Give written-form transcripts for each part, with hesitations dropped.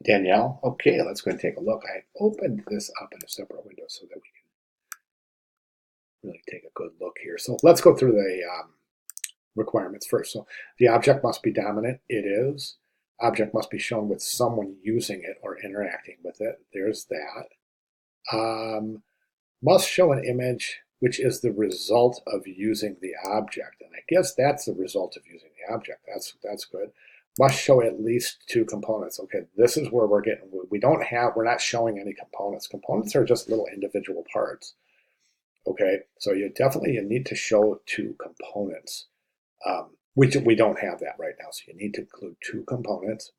Danielle, okay, let's go and take a look. I opened this up in a separate window so that we can really take a good look here. So let's go through the requirements first. So the object must be dominant. It is. Object must be shown with someone using it or interacting with it. There's that. Must show an image which is the result of using the object. And I guess that's the result of using the object. That's good. Must show at least two components. Okay, this is where we're not showing any components. Components are just little individual parts. Okay, so you need to show two components. We don't have that right now, so you need to include two components.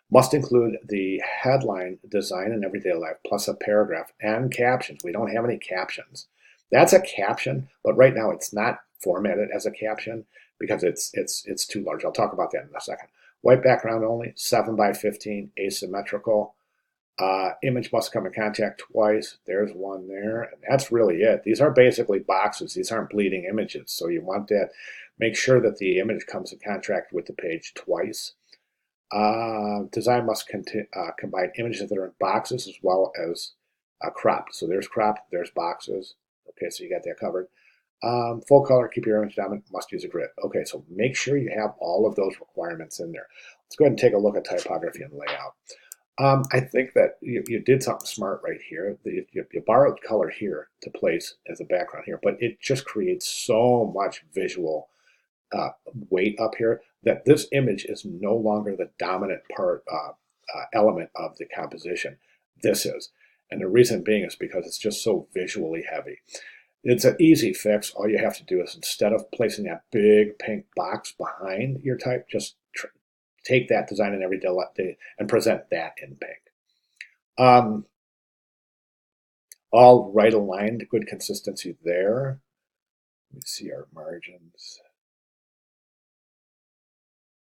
Must include the headline, design in everyday life, plus a paragraph and captions. We don't have any captions. That's a caption, but right now it's not formatted as a caption because it's too large. I'll talk about that in a second. White background only, 7 by 15, asymmetrical. Image must come in contact twice. There's one there, and that's really it. These are basically boxes. These aren't bleeding images, so you want that. Make sure that the image comes in contact with the page twice. Design must combine images that are in boxes as well as cropped. So there's cropped, there's boxes. Okay, so you got that covered. Full color, keep your image dominant, must use a grid. Okay, so make sure you have all of those requirements in there. Let's go ahead and take a look at typography and layout. I think that you did something smart right here. You borrowed color here to place as a background here, but it just creates so much visual weight up here that this image is no longer the dominant element of the composition. This is. And the reason being is because it's just so visually heavy. It's an easy fix. All you have to do is instead of placing that big pink box behind your type, just take that design in every day and present that in pink. All right aligned, good consistency there. Let me see our margins.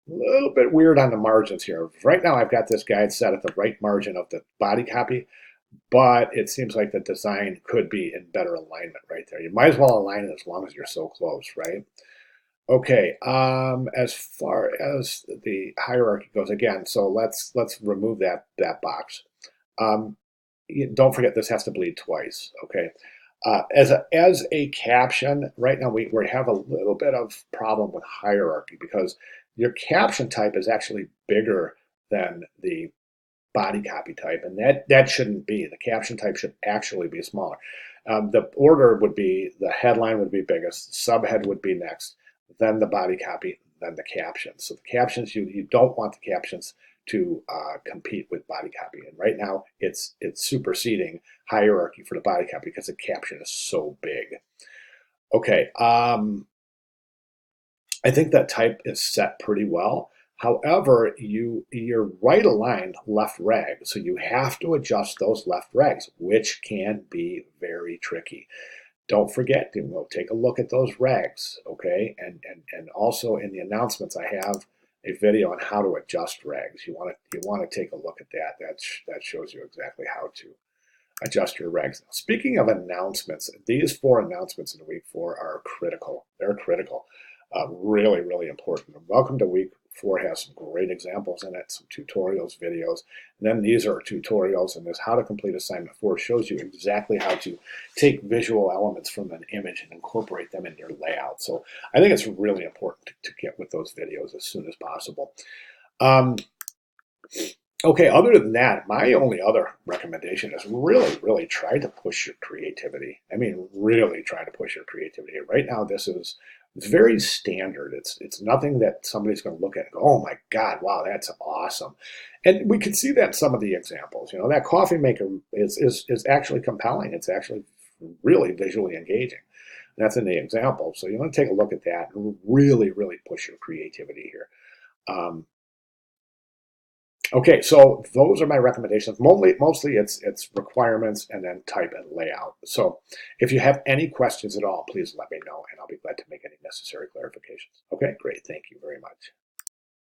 A little bit weird on the margins here. Right now I've got this guide set at the right margin of the body copy, but it seems like the design could be in better alignment right there. You might as well align it as long as you're so close, right? Okay, as far as the hierarchy goes, again, so let's remove that box. Don't forget this has to bleed twice. Okay, as a caption, right now we have a little bit of problem with hierarchy because your caption type is actually bigger than the body copy type, and that shouldn't be. The caption type should actually be smaller. The order would be the headline would be biggest, subhead would be next, then the body copy, then the captions. So the captions, you don't want the captions to compete with body copy. And right now it's superseding hierarchy for the body copy because the caption is so big. Okay, I think that type is set pretty well. However, you're right aligned left reg, so you have to adjust those left regs, which can be very tricky. Don't forget to take a look at those regs, okay? And also in the announcements, I have a video on how to adjust regs. You want to take a look at that. That shows you exactly how to adjust your regs. Now, speaking of announcements, these 4 announcements in week 4 are critical. They're critical. Really, really important. Welcome to week 4 has some great examples in it, some tutorials, videos. And then these are tutorials, and this how to complete assignment 4 shows you exactly how to take visual elements from an image and incorporate them in your layout. So I think it's really important to get with those videos as soon as possible. Okay, other than that, my only other recommendation is really, really try to push your creativity. I mean, really try to push your creativity. Right now, it's very standard. It's nothing that somebody's going to look at and go, oh my God, wow, that's awesome. And we can see that in some of the examples. You know, that coffee maker is actually compelling. It's actually really visually engaging. And that's in the example. So you want to take a look at that and really, really push your creativity here. Okay, so those are my recommendations. Mostly it's requirements and then type and layout. So if you have any questions at all, please let me know and I'll be glad to make any necessary clarifications. Okay, great. Thank you very much.